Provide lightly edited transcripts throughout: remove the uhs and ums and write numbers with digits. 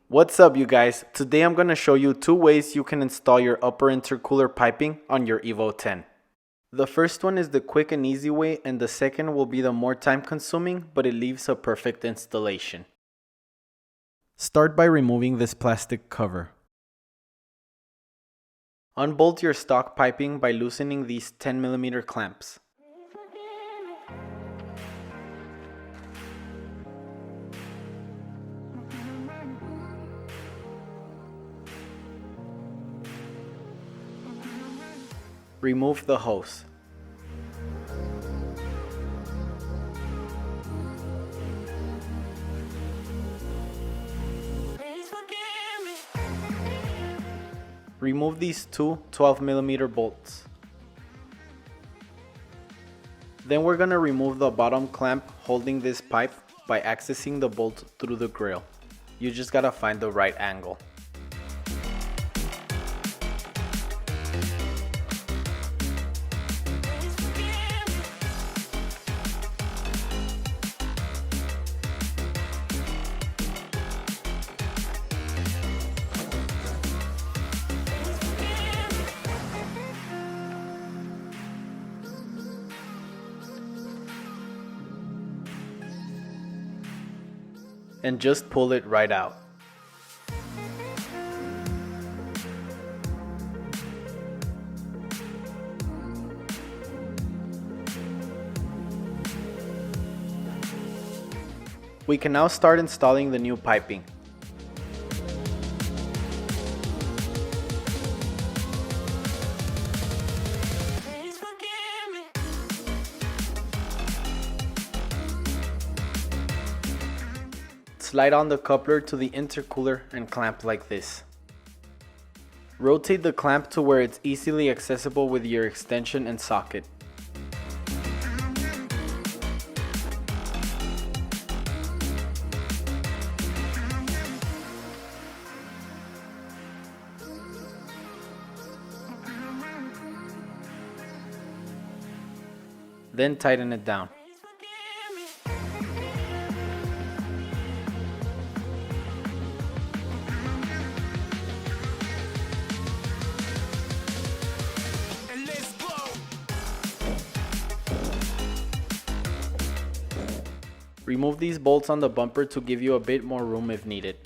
What's up, you guys? Today I'm going to show you two ways you can install your upper intercooler piping on your Evo 10. The first one is the quick and easy way, and the second will be the more time consuming, but it leaves a perfect installation. Start by removing this plastic cover. Unbolt your stock piping by loosening these 10mm clamps. Remove the hose. Remove these two 12mm bolts. Then we're going to remove the bottom clamp holding this pipe by accessing the bolt through the grill. You just gotta find the right angle. And just pull it right out. We can now start installing the new piping. Slide on the coupler to the intercooler and clamp like this. Rotate the clamp to where it's easily accessible with your extension and socket. Then tighten it down. Remove these bolts on the bumper to give you a bit more room if needed.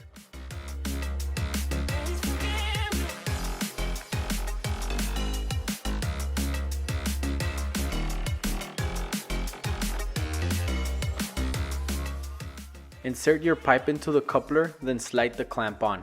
Insert your pipe into the coupler, then slide the clamp on.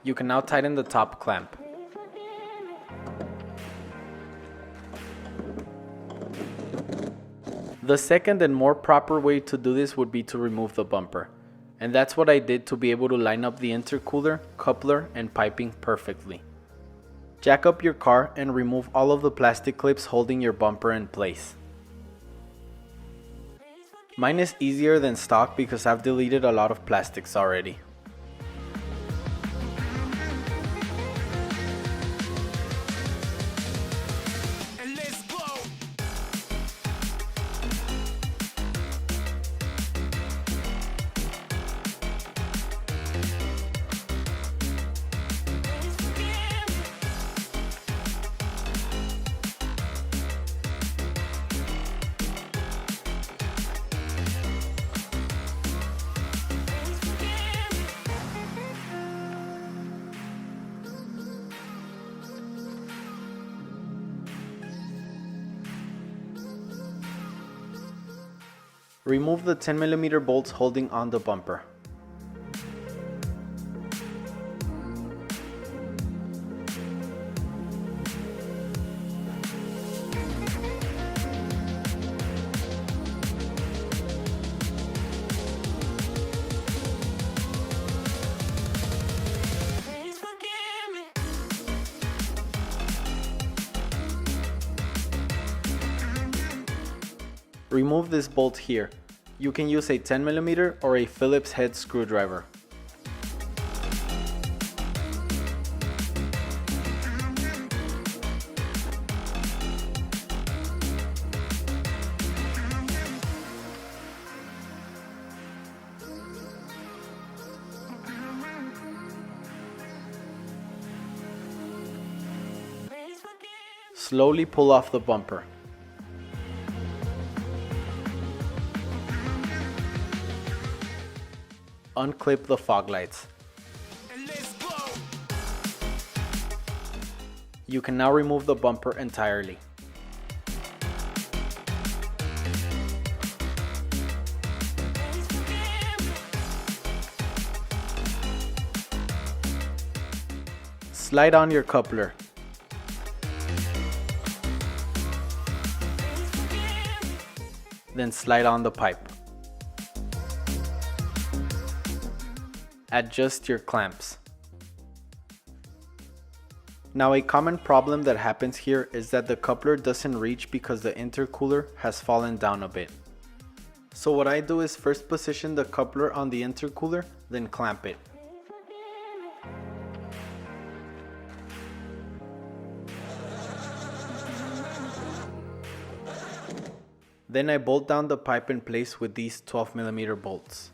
You can now tighten the top clamp. The second and more proper way to do this would be to remove the bumper. And that's what I did to be able to line up the intercooler, coupler, and piping perfectly. Jack up your car and remove all of the plastic clips holding your bumper in place. Mine is easier than stock because I've deleted a lot of plastics already. Remove the 10mm bolts holding on the bumper. Remove this bolt here. You can use a 10mm or a Phillips head screwdriver. Slowly pull off the bumper. Unclip the fog lights. You can now remove the bumper entirely. Slide on your coupler. Then slide on the pipe. Adjust your clamps. Now, a common problem that happens here is that the coupler doesn't reach because the intercooler has fallen down a bit. So what I do is first position the coupler on the intercooler, then clamp it. Then I bolt down the pipe in place with these 12mm bolts.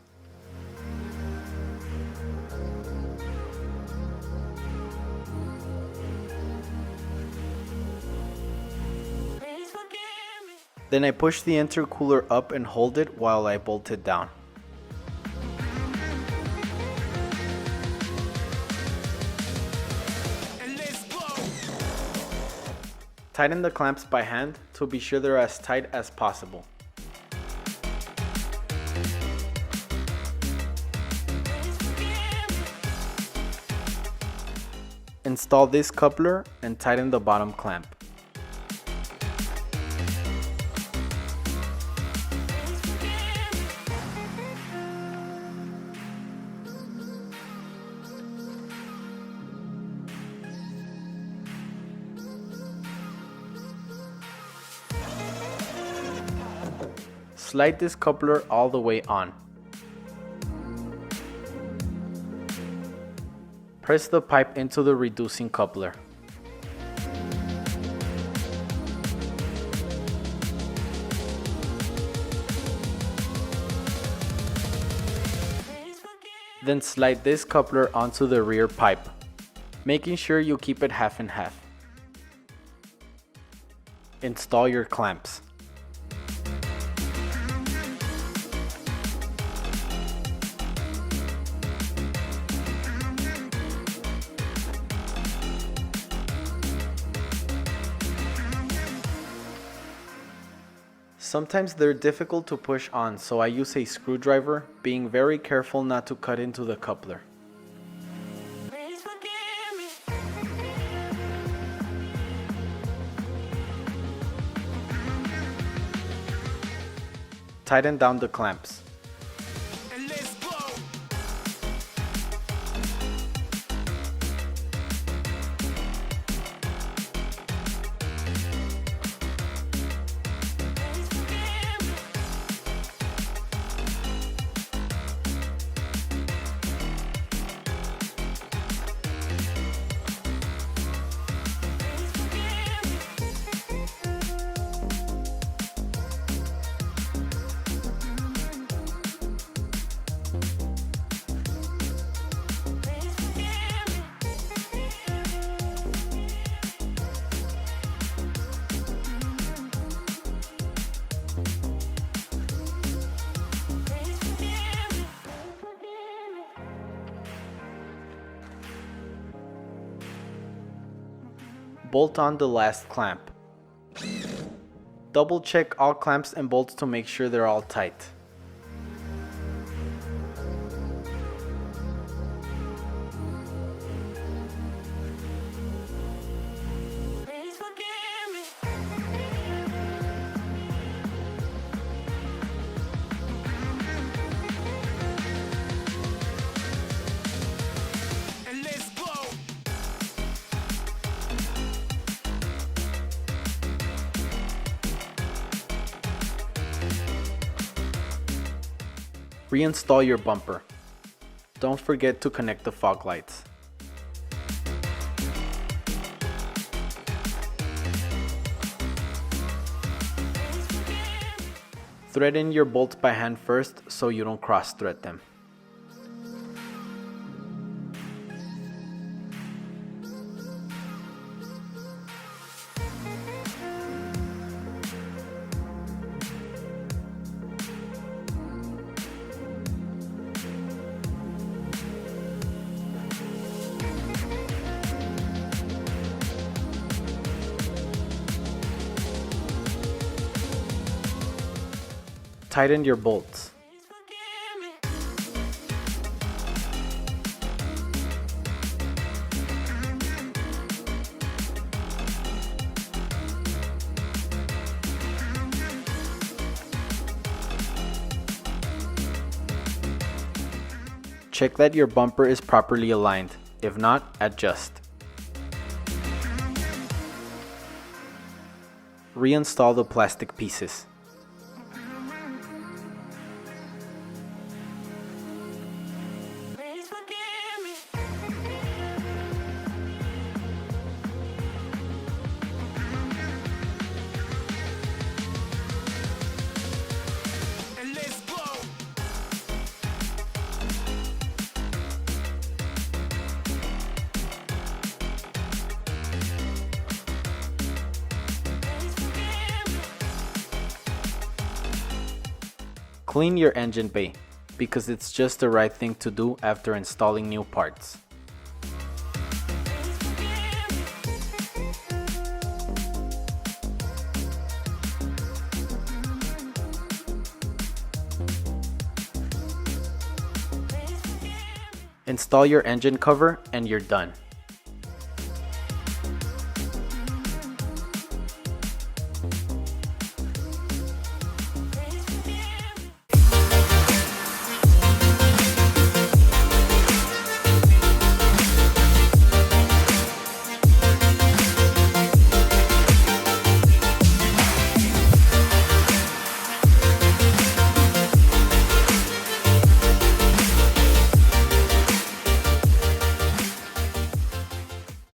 Then I push the intercooler up and hold it while I bolt it down. Tighten the clamps by hand to be sure they're as tight as possible. Install this coupler and tighten the bottom clamp. Slide this coupler all the way on. Press the pipe into the reducing coupler. Then slide this coupler onto the rear pipe, making sure you keep it half and half. Install your clamps. Sometimes they're difficult to push on, so I use a screwdriver, being very careful not to cut into the coupler. Tighten down the clamps. Bolt on the last clamp. Double check all clamps and bolts to make sure they're all tight. Reinstall your bumper. Don't forget to connect the fog lights. Thread in your bolts by hand first so you don't cross-thread them. Tighten your bolts. Check that your bumper is properly aligned. If not, adjust. Reinstall the plastic pieces. Clean your engine bay, because it's just the right thing to do after installing new parts. Install your engine cover and you're done.